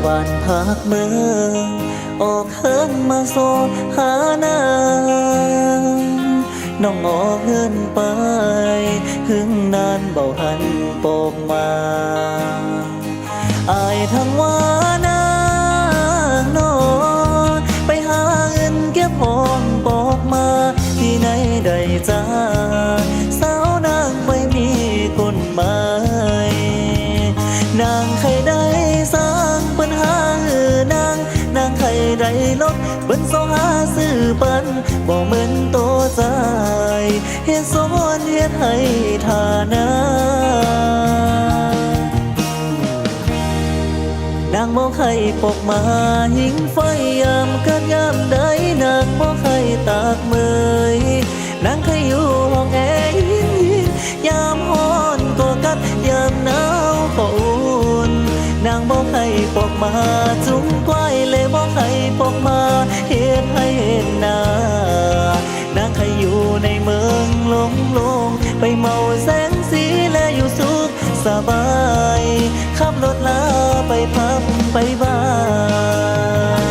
บ้านพักเมืองออกเฮินมาโซหานางน้องออกเงินไปหึงนานเบาหันโปกมาอายทั้งว่านางนอไปหาเงินเก็บหอมปอกมาที่ไหนได้จ้าสาวนางไม่มีคนหมายนางใครได้สร้างปัญหาเออนางใครได้ลดเบิ้นโซหาซื้อปันบ่เหมือนโตใจเฮ็ดสวนเฮ็ดให้ฐานะนางบ่ใครปกมาหิงไฟยามกันยามใดนางบ่ใครตากเมยนางเคยอยู่ห้องแอร์ยามฮ้อนก็กัดยามหนาวก็อุ่นนางบ่ใครปกมาจุ้งก้อยเลยบ่ใครปกมาเฮ็ดให้เห็นหน้านางเคยอยู่ในเมืองลงไปเมาแสงสีและอยู่สุขสบายขับรถลาไปพับไปบ้าน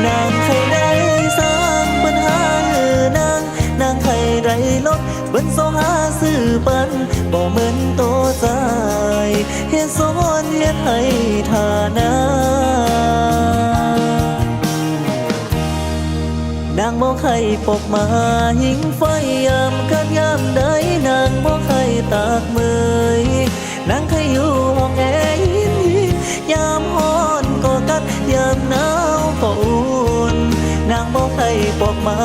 นางใครได้สร้างปัญหาเออนางใครได้ลดเบิ้นโซหาซื้อปันบ่เหมือนโตใจเฮ็ดสวนเฮ็ดให้ฐานะนางบ่ใครปกมาหิงไฟยามกันยามใดนางบ่ใครตากเมยนางเคยอยู่ห้องแอร์ยามฮ้อนก็กัดยามหนาวก็อุ่นนางบ่ใครปกมา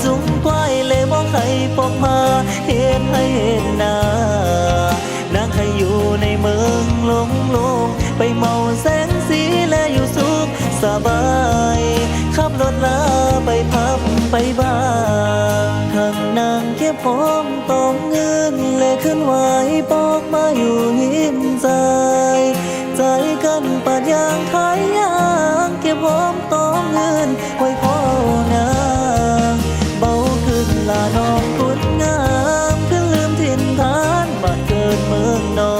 จุ้งก้อยเลยบ่ใครปกมาเห็นให้เห็นหน้านางเคยอยู่ในเมืองลงไปเมาแสงสีและอยู่สุขสบายขับรถลาไปพับไปบ้านทางนางเก็บหอมตอมเงินและขึ้นไหวปอกมาอยู่หินใจกันปาดยางขายยางเก็บหอมตอมเงินไว้พ่อนางเบาขึ้นลาน้องคุณงามขึ้นลืมถิ่นฐานบ้านเกิดเมืองนอ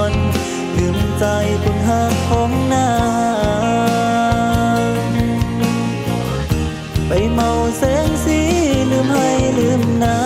นลืมใจคุณหักของนางไปเมาแสงสีลืมให้ลืมนา